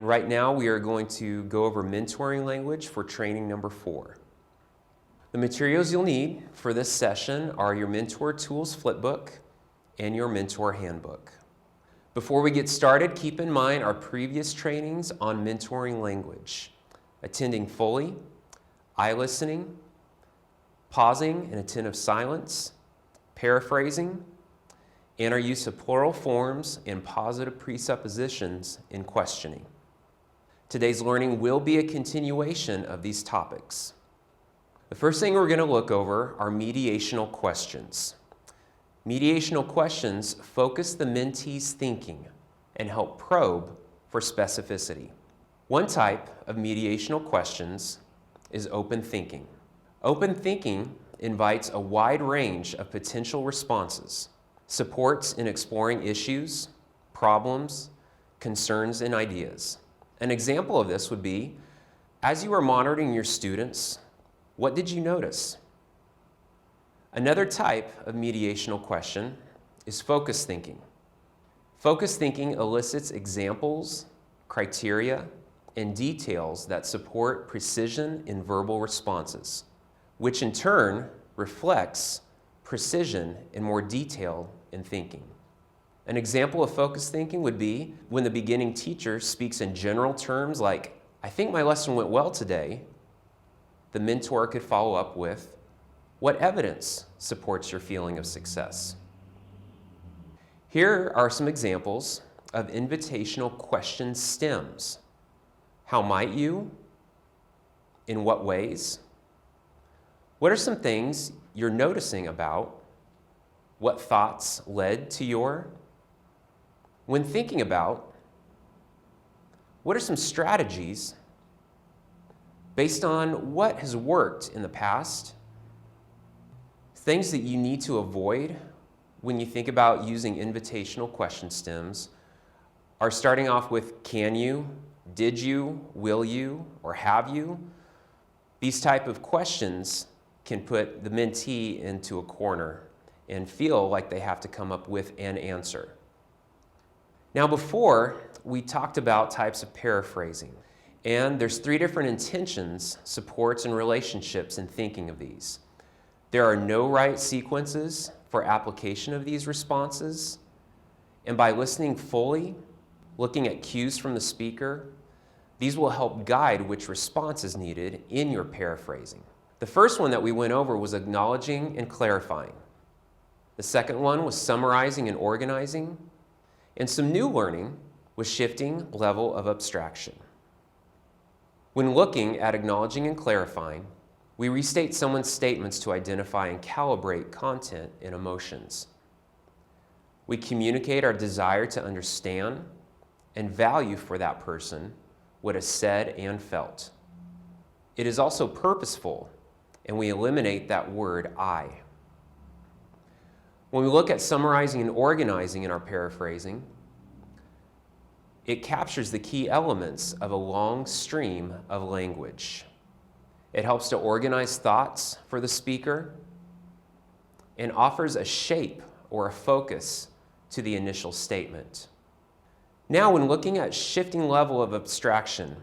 Right now, we are going to go over mentoring language for training number 4. The materials you'll need for this session are your Mentor Tools flipbook and your Mentor Handbook. Before we get started, keep in mind our previous trainings on mentoring language: attending fully, eye listening, pausing and attentive silence, paraphrasing, and our use of plural forms and positive presuppositions in questioning. Today's learning will be a continuation of these topics. The first thing we're going to look over are mediational questions. Mediational questions focus the mentee's thinking and help probe for specificity. One type of mediational questions is open thinking. Open thinking invites a wide range of potential responses, supports in exploring issues, problems, concerns, and ideas. An example of this would be, as you are monitoring your students, what did you notice? Another type of mediational question is focus thinking. Focus thinking elicits examples, criteria, and details that support precision in verbal responses, which in turn reflects precision and more detail in thinking. An example of focus thinking would be when the beginning teacher speaks in general terms like, "I think my lesson went well today," the mentor could follow up with, "What evidence supports your feeling of success?" Here are some examples of invitational question stems. How might you? In what ways? What are some things you're noticing about? What thoughts led to your? When thinking about, what are some strategies based on what has worked in the past? Things that you need to avoid when you think about using invitational question stems are starting off with can you, did you, will you, or have you? These type of questions can put the mentee into a corner and feel like they have to come up with an answer. Now before, we talked about types of paraphrasing, and there's 3 different intentions, supports, and relationships in thinking of these. There are no right sequences for application of these responses, and by listening fully, looking at cues from the speaker, these will help guide which response is needed in your paraphrasing. The first one that we went over was acknowledging and clarifying. The second one was summarizing and organizing. And some new learning was shifting level of abstraction. When looking at acknowledging and clarifying, we restate someone's statements to identify and calibrate content and emotions. We communicate our desire to understand and value for that person what is said and felt. It is also purposeful, and we eliminate that word I. When we look at summarizing and organizing in our paraphrasing, it captures the key elements of a long stream of language. It helps to organize thoughts for the speaker and offers a shape or a focus to the initial statement. Now, when looking at shifting level of abstraction,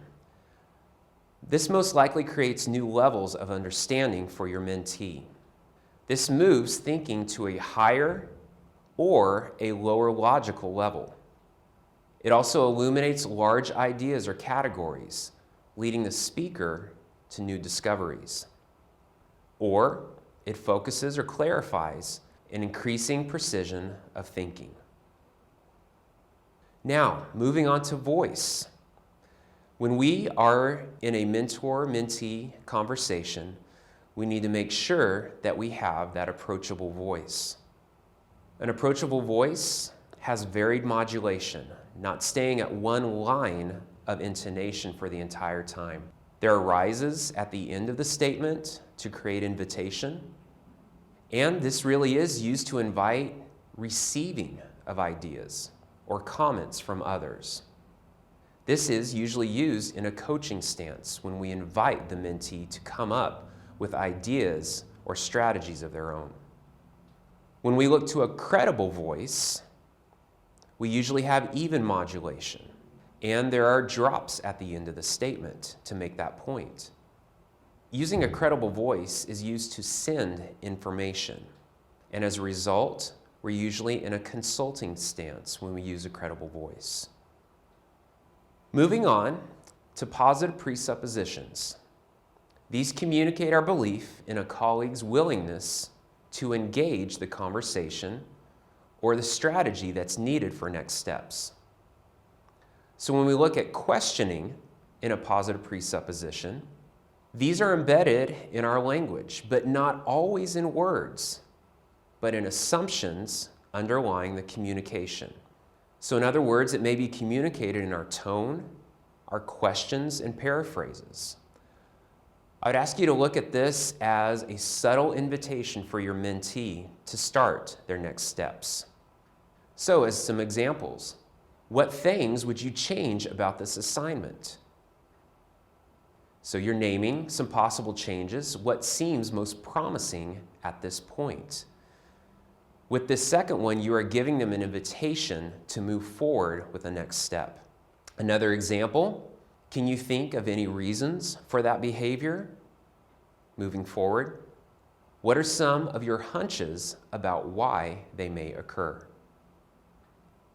this most likely creates new levels of understanding for your mentee. This moves thinking to a higher or a lower logical level. It also illuminates large ideas or categories, leading the speaker to new discoveries. Or it focuses or clarifies an increasing precision of thinking. Now, moving on to voice. When we are in a mentor-mentee conversation, we need to make sure that we have that approachable voice. An approachable voice has varied modulation, not staying at one line of intonation for the entire time. There are rises at the end of the statement to create invitation, and this really is used to invite receiving of ideas or comments from others. This is usually used in a coaching stance when we invite the mentee to come up with ideas or strategies of their own. When we look to a credible voice, we usually have even modulation. And there are drops at the end of the statement to make that point. Using a credible voice is used to send information. And as a result, we're usually in a consulting stance when we use a credible voice. Moving on to positive presuppositions. These communicate our belief in a colleague's willingness to engage the conversation or the strategy that's needed for next steps. So when we look at questioning in a positive presupposition, these are embedded in our language, but not always in words, but in assumptions underlying the communication. So in other words, it may be communicated in our tone, our questions, and paraphrases. I'd ask you to look at this as a subtle invitation for your mentee to start their next steps. So as some examples, what things would you change about this assignment? So you're naming some possible changes, what seems most promising at this point. With this second one, you are giving them an invitation to move forward with the next step. Another example, can you think of any reasons for that behavior moving forward? What are some of your hunches about why they may occur?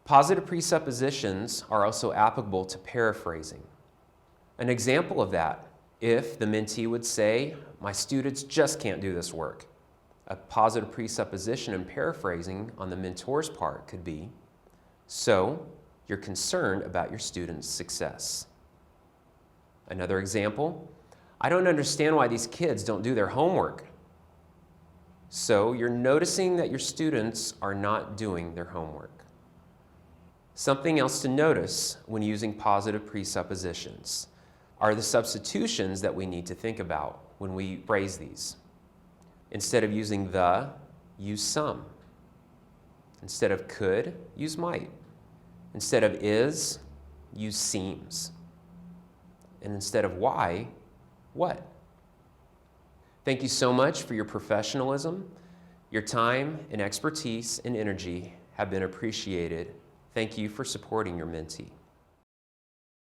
Positive presuppositions are also applicable to paraphrasing. An example of that, if the mentee would say, my students just can't do this work. A positive presupposition in paraphrasing on the mentor's part could be, so you're concerned about your students' success. Another example, I don't understand why these kids don't do their homework. So you're noticing that your students are not doing their homework. Something else to notice when using positive presuppositions are the substitutions that we need to think about when we phrase these. Instead of using the, use some. Instead of could, use might. Instead of is, use seems. And instead of why, what? Thank you so much for your professionalism. Your time and expertise and energy have been appreciated. Thank you for supporting your mentee.